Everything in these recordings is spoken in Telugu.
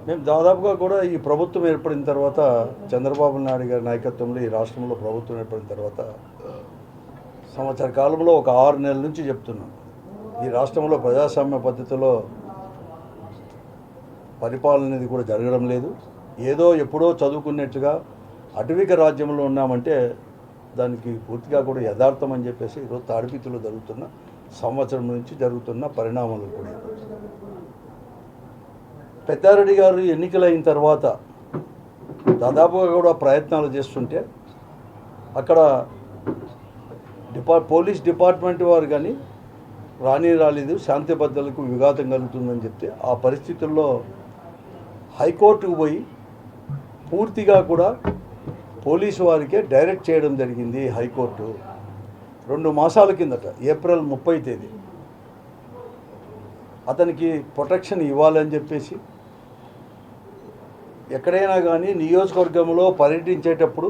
మేము దాదాపుగా కూడా ఈ ప్రభుత్వం ఏర్పడిన తర్వాత చంద్రబాబు నాయుడు గారి నాయకత్వంలో ఈ రాష్ట్రంలో ప్రభుత్వం ఏర్పడిన తర్వాత సంవత్సర కాలంలో ఒక 6 నెలల నుంచి చెప్తున్నాం, ఈ రాష్ట్రంలో ప్రజాస్వామ్య పద్ధతిలో పరిపాలన అనేది కూడా జరగడం లేదు. ఏదో ఎప్పుడో చదువుకున్నట్టుగా అటవిక రాజ్యంలో ఉన్నామంటే దానికి పూర్తిగా కూడా యథార్థం అని చెప్పేసి ఈరోజు తాడిపిత్తులో జరుగుతున్న సంవత్సరం నుంచి జరుగుతున్న పరిణామాలు కూడా. పెద్దారెడ్డి గారు ఎన్నికలైన తర్వాత దాదాపుగా కూడా ప్రయత్నాలు చేస్తుంటే అక్కడ పోలీస్ డిపార్ట్మెంట్ వారు కానీ రాలేదు, శాంతి భద్రతలకు విఘాతం కలుగుతుందని చెప్తే ఆ పరిస్థితుల్లో హైకోర్టుకు పోయి పూర్తిగా కూడా పోలీసు వారికే డైరెక్ట్ చేయడం జరిగింది. హైకోర్టు 2 మాసాల కిందట ఏప్రిల్ 30 తేదీ అతనికి ప్రొటెక్షన్ ఇవ్వాలని చెప్పేసి ఎక్కడైనా కానీ నియోజకవర్గంలో పర్యటించేటప్పుడు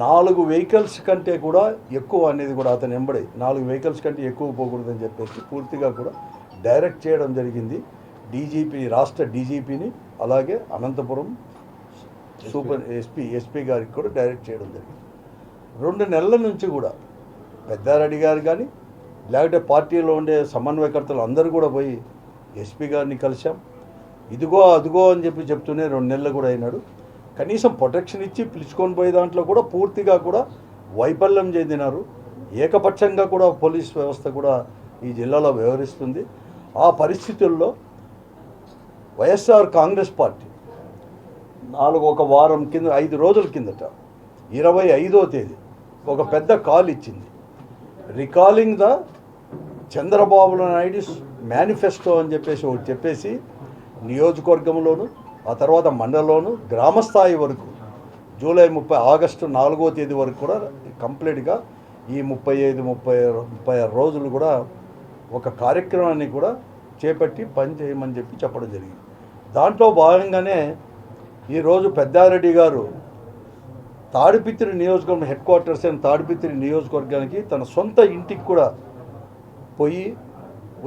4 వెహికల్స్ కంటే కూడా ఎక్కువ అనేది కూడా అతను వెంబడి 4 వెహికల్స్ కంటే ఎక్కువ పోకూడదని చెప్పేసి పూర్తిగా కూడా డైరెక్ట్ చేయడం జరిగింది. డీజీపీ, రాష్ట్ర డీజీపీని, అలాగే అనంతపురం సూపర్ ఎస్పీ గారికి కూడా డైరెక్ట్ చేయడం జరిగింది. 2 నెలల నుంచి కూడా పెద్దారెడ్డి గారు కానీ లేకపోతే పార్టీలో ఉండే సమన్వయకర్తలు అందరూ కూడా పోయి ఎస్పీ గారిని కలిసాం. ఇదిగో అదిగో అని చెప్తూనే 2 నెలలు కూడా అయినాడు. కనీసం ప్రొటెక్షన్ ఇచ్చి పిలుచుకొని పోయే దాంట్లో కూడా పూర్తిగా కూడా వైఫల్యం చెందినారు. ఏకపక్షంగా కూడా పోలీస్ వ్యవస్థ కూడా ఈ జిల్లాలో వ్యవహరిస్తుంది. ఆ పరిస్థితుల్లో వైఎస్ఆర్ కాంగ్రెస్ పార్టీ ఒక వారం కింద 5 రోజుల కిందట 25వ తేదీ ఒక పెద్ద కాల్ ఇచ్చింది. Recalling the Chandrababu Naidu manifesto అని చెప్పేసి నియోజకవర్గంలోను, ఆ తర్వాత మండలంలోను, గ్రామస్థాయి వరకు జూలై 30 ఆగస్టు 4వ తేదీ వరకు కూడా కంప్లీట్గా ఈ 35-36 రోజులు కూడా ఒక కార్యక్రమాన్ని కూడా చేపట్టి పని చేయమని చెప్పడం జరిగింది. దాంట్లో భాగంగానే ఈరోజు పెద్దారెడ్డి గారు తాడిపిత్రి నియోజకవర్గం హెడ్ క్వార్టర్స్ అయిన తాడిపిత్రి నియోజకవర్గానికి తన సొంత ఇంటికి కూడా పోయి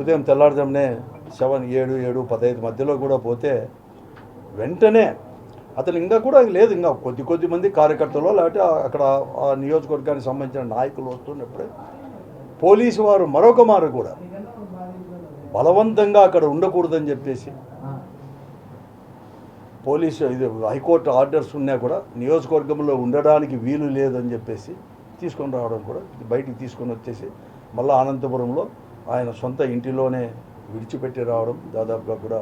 ఉదయం తెల్లారుజామునే 7-15 మధ్యలో కూడా పోతే వెంటనే అతను ఇంకా కూడా లేదు, ఇంకా కొద్ది మంది కార్యకర్తలు లేకపోతే అక్కడ ఆ నియోజకవర్గానికి సంబంధించిన నాయకులు వస్తున్నప్పుడే పోలీసు వారు మరొక మారు కూడా బలవంతంగా అక్కడ ఉండకూడదని చెప్పేసి హైకోర్టు ఆర్డర్స్ ఉన్నా కూడా నియోజకవర్గంలో ఉండడానికి వీలు లేదని చెప్పేసి తీసుకొని రావడం కూడా బయటికి తీసుకొని వచ్చేసి మళ్ళీ అనంతపురంలో ఆయన సొంత ఇంటిలోనే విడిచిపెట్టి రావడం దాదాపుగా కూడా